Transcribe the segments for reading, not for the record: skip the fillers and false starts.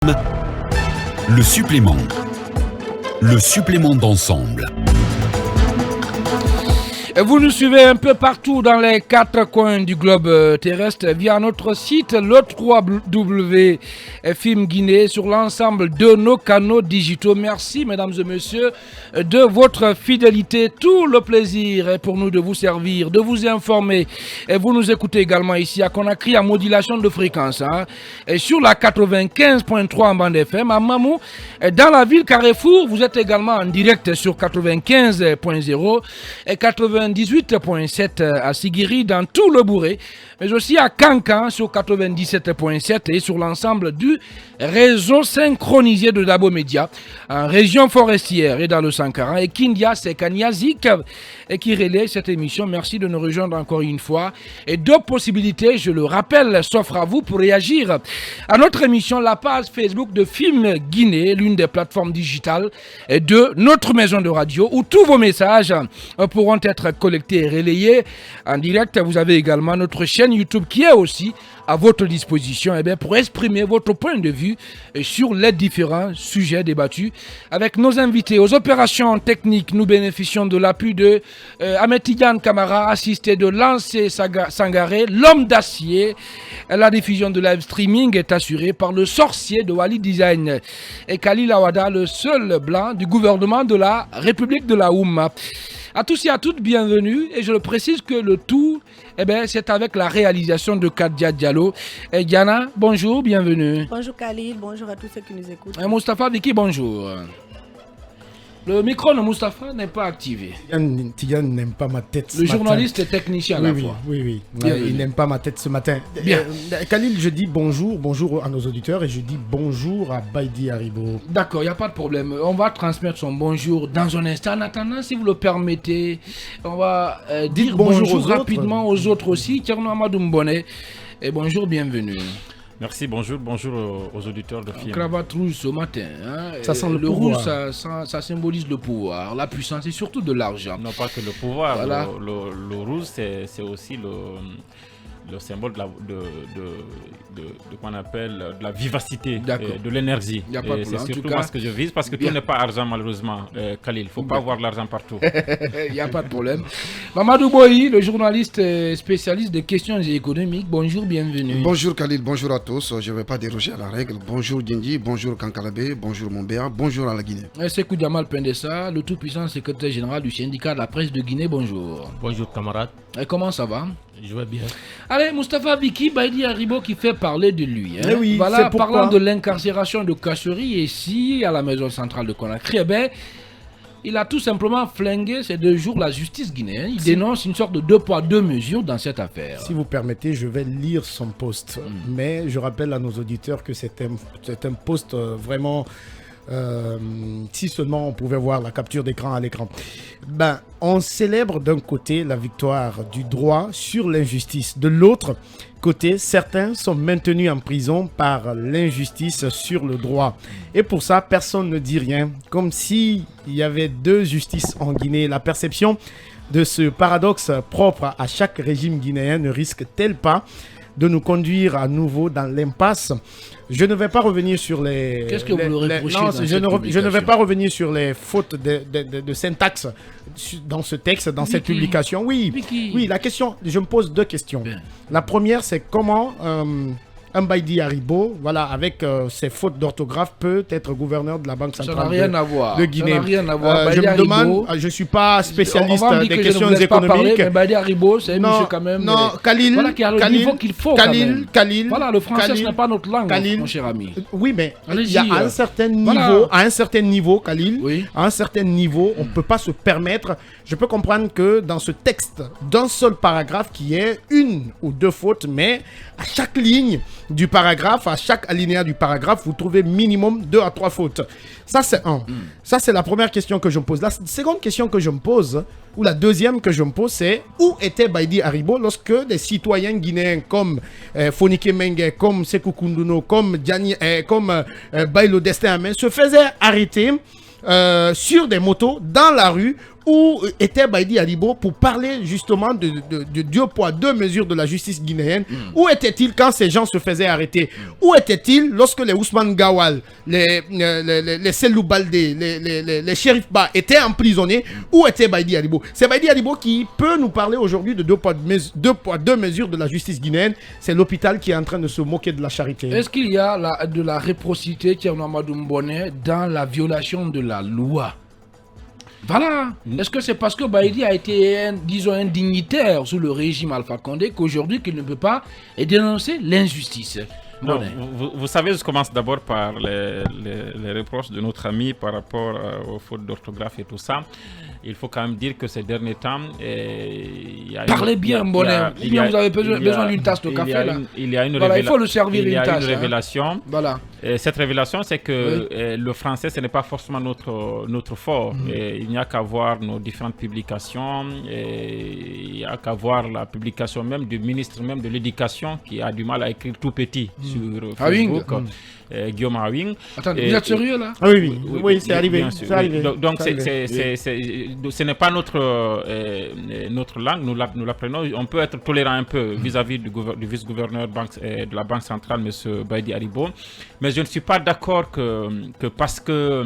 Le supplément. Le supplément d'ensemble. Vous nous suivez un peu partout dans les 4 coins du globe terrestre via notre site le www.FM Guinée sur l'ensemble de nos canaux digitaux. Merci mesdames et messieurs de votre fidélité. Tout le plaisir est pour nous de vous servir, de vous informer. Et vous nous écoutez également ici à Conakry en modulation de fréquence. Et sur la 95.3 en bande FM à Mamou. Et dans la ville Carrefour, vous êtes également en direct sur 95.0 et 98.7 à Sigiri dans tout le Bouré, mais aussi à Kankan sur 97.7 et sur l'ensemble du réseau synchronisé de Dabo Média en région forestière et dans le Sankara et Kindia Sekaniazik et qui relaie cette émission. Merci de nous rejoindre encore une fois. Et deux possibilités, je le rappelle, s'offrent à vous pour réagir à notre émission. La page Facebook de Film Guinée, l'une des plateformes digitales de notre maison de radio où tous vos messages pourront être collectés et relayés en direct. Vous avez également notre chaîne YouTube qui est aussi à votre disposition pour exprimer votre point de vue sur les différents sujets débattus avec nos invités. Aux opérations techniques, nous bénéficions de l'appui de Ahmed Tidiane Kamara, assisté de Lancé Sangaré, l'homme d'acier. La diffusion de live streaming est assurée par le sorcier de Wali Design et Khalil Awada, le seul blanc du gouvernement de la République de la Oumma. À tous et à toutes, bienvenue. Et je le précise que le tout, c'est avec la réalisation de Kadia Diallo. Et Diana, bonjour, bienvenue. Bonjour Khalil, bonjour à tous ceux qui nous écoutent. Et Moustapha Vicky, bonjour. Le micro de Moustapha n'est pas activé. Tidiane n'aime pas ma tête ce Le matin. journaliste est technicien à la fois. Oui. Il n'aime pas ma tête ce matin. Bien. Khalil, je dis bonjour à nos auditeurs et je dis bonjour à Baïdi Haribo. D'accord, il n'y a pas de problème. On va transmettre son bonjour dans un instant. En attendant, si vous le permettez, on va dire bonjour rapidement aux autres aussi. Tierno Amadou Mbone. Et bonjour, bienvenue. Merci, bonjour aux auditeurs de film. Cravate rouge ce matin. Ça sent le rouge, ça symbolise le pouvoir, la puissance et surtout de l'argent. Non, pas que le pouvoir. Voilà. Le rouge, c'est aussi le symbole de qu'on appelle de la vivacité, de l'énergie. C'est surtout moi ce que je vise parce que tout n'est pas argent malheureusement, Khalil. Il ne faut pas voir l'argent partout. Il n'y a pas de problème. Mamadou Boyi, le journaliste spécialiste des questions économiques. Bonjour, bienvenue. Bonjour Khalil, bonjour à tous. Je ne vais pas déroger à la règle. Bonjour Djindi, bonjour Kankalabé, bonjour Mombéa, bonjour à la Guinée. Sekou Diamal Pendessa, le tout-puissant secrétaire général du syndicat de la presse de Guinée. Bonjour. Bonjour camarades. Et comment ça va? Je vais bien. Allez, Moustapha Vicky, Baïdi Haribo qui fait parler de lui. Oui, voilà, parlant de l'incarcération de Kassouri ici à la maison centrale de Conakry, il a tout simplement flingué ces 2 jours la justice guinéenne. Il dénonce une sorte de 2 poids 2 mesures dans cette affaire. Si vous permettez, je vais lire son post. Mais je rappelle à nos auditeurs que c'est un post vraiment... si seulement on pouvait voir la capture d'écran à l'écran. On célèbre d'un côté la victoire du droit sur l'injustice. De l'autre côté, certains sont maintenus en prison par l'injustice sur le droit. Et pour ça, personne ne dit rien. Comme s'il y avait 2 justices en Guinée. La perception de ce paradoxe propre à chaque régime guinéen ne risque-t-elle pas de nous conduire à nouveau dans l'impasse? Je ne vais pas revenir sur les... Qu'est-ce que vous le reprochez je ne vais pas revenir sur les fautes de syntaxe dans ce texte, dans cette publication. Oui, la question, je me pose 2 questions. Bien. La première, c'est comment un Baïdi Haribo, avec ses fautes d'orthographe, peut être gouverneur de la Banque centrale de Guinée. Ça n'a rien à voir. Je me demande, je ne suis pas spécialiste des questions économiques. Mais Baïdi Haribo, c'est un monsieur quand même... Non, Khalil, voilà qui a le niveau qu'il faut Khalil, voilà, le français, ce n'est pas notre langue, mon cher ami. Oui, mais il y a à un certain niveau, Khalil, à un certain niveau, on ne peut pas se permettre... Je peux comprendre que dans ce texte, d'un seul paragraphe, qui est 1 ou 2 fautes, mais à chaque ligne du paragraphe, à chaque alinéa du paragraphe, vous trouvez minimum 2 à 3 fautes. Ça, c'est un. Ça, c'est la première question que je me pose. La seconde question que je me pose, ou la deuxième que je me pose, c'est où était Baïdi Haribo lorsque des citoyens guinéens comme Fonike Mengue, comme Sekou Kounduno, comme Baïlo Destin Amen se faisaient arrêter sur des motos dans la rue où était Baïdi Aribo pour parler justement de 2 poids, 2 mesures de la justice guinéenne? Où était-il quand ces gens se faisaient arrêter? Où était-il lorsque les Ousmane Gawal, les Selou Baldé, les Shérif Ba étaient emprisonnés? Où était Baïdi Aribo? C'est Baïdi Aribo qui peut nous parler aujourd'hui de 2 poids, 2 mesures de la justice guinéenne. C'est l'hôpital qui est en train de se moquer de la charité. Est-ce qu'il y a de la réciprocité, Thierno Amadou Mbone, dans la violation de la loi? Voilà. Est-ce que c'est parce que Baïdi a été, disons, un dignitaire sous le régime Alpha Condé qu'aujourd'hui qu'il ne peut pas dénoncer l'injustice? Non, vous savez, je commence d'abord par les reproches de notre ami par rapport aux fautes d'orthographe et tout ça. Il faut quand même dire que ces derniers temps... Parlez bien, Bonnet. Vous avez besoin d'une tasse de café, là. Il y a une voilà, il faut le servir une tasse. Il y a une révélation. Voilà. Et cette révélation, c'est que le français, ce n'est pas forcément notre fort. Il n'y a qu'à voir nos différentes publications. Il n'y a qu'à voir la publication même du ministre même de l'Éducation qui a du mal à écrire tout petit sur Facebook. Guillaume Awing. Attendez, vous êtes sérieux là? Ah oui, c'est arrivé. Donc ce n'est pas notre langue, nous l'apprenons. On peut être tolérant un peu vis-à-vis du vice-gouverneur de la Banque centrale, M. Baïdi Aribo. Mais je ne suis pas d'accord que parce que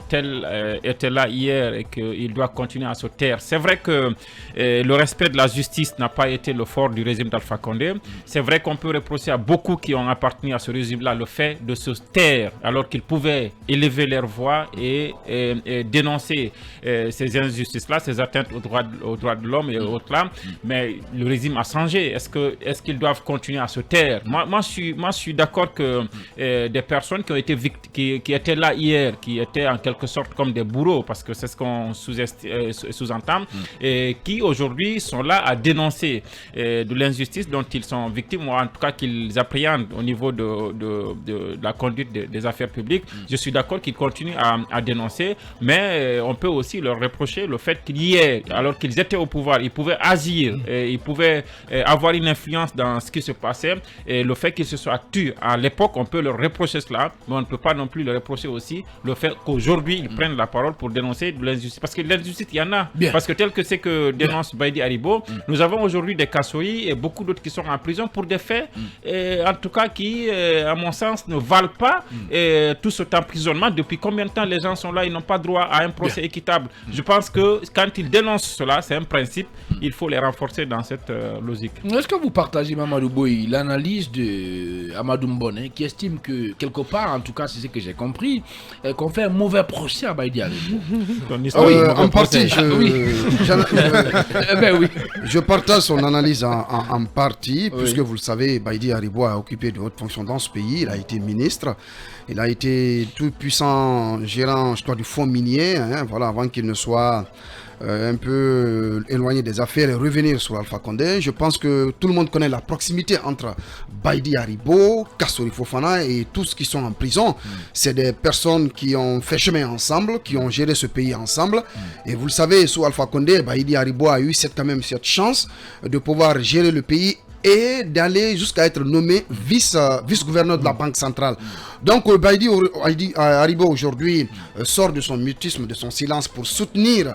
tel était là hier et qu'il doit continuer à se taire. C'est vrai que le respect de la justice n'a pas été le fort du régime d'Alpha Condé. C'est vrai qu'on peut reprocher à beaucoup qui ont appartenu à ce régime-là le fait de se taire alors qu'ils pouvaient élever leur voix et dénoncer ces injustices-là, ces atteintes aux droits de l'homme et autres là. Mais le régime a changé. Est-ce qu'ils doivent continuer à se taire? Moi, je suis d'accord que des personnes qui ont été qui étaient là hier, qui étaient en quelque sorte comme des bourreaux, parce que c'est ce qu'on sous-entend, et qui aujourd'hui sont là à dénoncer de l'injustice dont ils sont victimes, ou en tout cas qu'ils appréhendent au niveau de la conduite des affaires publiques. Je suis d'accord qu'ils continuent à dénoncer, mais on peut aussi leur reprocher le fait qu'hier, alors qu'ils étaient au pouvoir, ils pouvaient agir, ils pouvaient avoir une influence dans ce qui se passait, et le fait qu'ils se soient tus à l'époque, on peut leur reprocher cela, mais on ne peut pas non plus leur reprocher aussi le fait qu'aujourd'hui ils prennent la parole pour dénoncer de l'injustice, parce que l'injustice il y en a. Parce que tel que c'est que dénonce Baïdi Aribo, nous avons aujourd'hui des Kassoï et beaucoup d'autres qui sont en prison pour des faits, en tout cas qui, à mon sens, ne valent pas tout cet emprisonnement. Depuis combien de temps les gens sont là, ils n'ont pas droit à un procès équitable. Je pense que quand ils dénoncent cela, c'est un principe, il faut les renforcer dans cette logique. Est-ce que vous partagez, Mamadou Boy, l'analyse de Amadou Mbone, qui estime que quelque part, en tout cas c'est ce que j'ai compris, qu'on fait un mauvais procès à Baïdi Aribo? En partie, je partage son analyse en partie, puisque vous le savez, Baïdi Aribo a occupé de hautes fonctions dans ce pays. Il a été ministre, il a été tout puissant gérant, je crois, du fonds minier, voilà, avant qu'il ne soit un peu éloigné des affaires et revenir sur Alpha Condé. Je pense que tout le monde connaît la proximité entre Baïdi Aribo, Kassori Fofana et tous qui sont en prison. C'est des personnes qui ont fait chemin ensemble, qui ont géré ce pays ensemble. Et vous le savez, sous Alpha Condé, Baïdi Aribo a eu quand même cette chance de pouvoir gérer le pays et d'aller jusqu'à être nommé vice-gouverneur de la Banque centrale. Donc Baïdi Aribo aujourd'hui sort de son mutisme, de son silence pour soutenir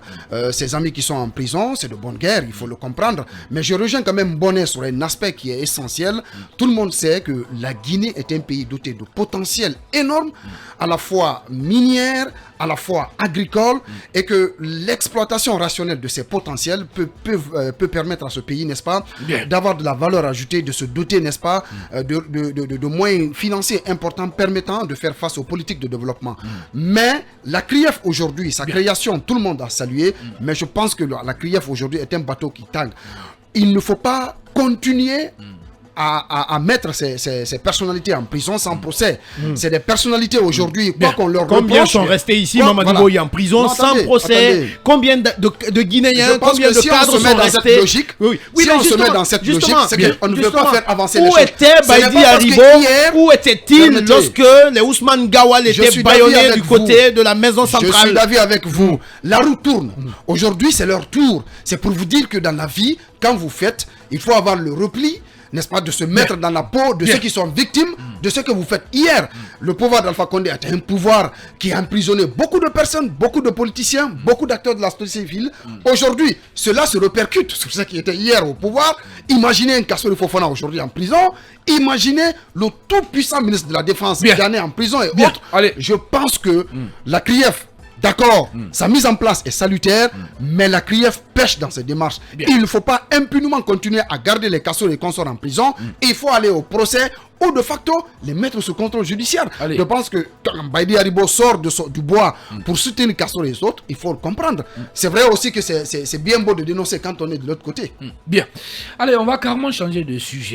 ses amis qui sont en prison. C'est de bonne guerre, il faut le comprendre. Mais je rejoins quand même Bonnet sur un aspect qui est essentiel. Tout le monde sait que la Guinée est un pays doté de potentiel énorme, à la fois minière, à la fois agricole, et que l'exploitation rationnelle de ces potentiels peut permettre à ce pays, n'est-ce pas, d'avoir de la valeur ajoutée, de se doter, n'est-ce pas, de moyens financiers importants permettant de faire face aux politiques de développement. Mais la CRIEF aujourd'hui, sa création, tout le monde a salué, mais je pense que la CRIEF aujourd'hui est un bateau qui tangue. Il ne faut pas continuer à mettre ces personnalités en prison sans procès. C'est des personnalités aujourd'hui, quoi qu'on leur reproche. Combien sont restés ici, Mamadou Boye, en prison sans procès? Combien de Guinéens, combien de cadres sont restés? Si on se met dans cette logique, c'est qu'on ne veut pas faire avancer les choses. Où était Baïdi Aribo? Où était-il lorsque les Ousmane Gawal étaient bâillonnés du côté de la maison centrale? Je suis d'avis avec vous. La roue tourne. Aujourd'hui, c'est leur tour. C'est pour vous dire que dans la vie, quand vous faites, il faut avoir le repli, n'est-ce pas, de se mettre dans la peau de ceux qui sont victimes de ce que vous faites hier. Le pouvoir d'Alpha Condé est un pouvoir qui a emprisonné beaucoup de personnes, beaucoup de politiciens, beaucoup d'acteurs de la société civile. Aujourd'hui, cela se répercute sur ceux qui étaient hier au pouvoir. Imaginez un Kassori Fofana aujourd'hui en prison. Imaginez le tout-puissant ministre de la Défense qui en est en prison et autres. Allez. Je pense que la CRIEF, d'accord, sa mise en place est salutaire, mais la CRIEF pêche dans ses démarches. Il ne faut pas impunément continuer à garder les Kassori et les consorts en prison. Il faut aller au procès ou de facto les mettre sous contrôle judiciaire. Allez. Je pense que quand Baïdi Haribo sort du bois pour soutenir Kassori et les autres, il faut le comprendre. C'est vrai aussi que c'est bien beau de dénoncer quand on est de l'autre côté. Bien. Allez, on va carrément changer de sujet.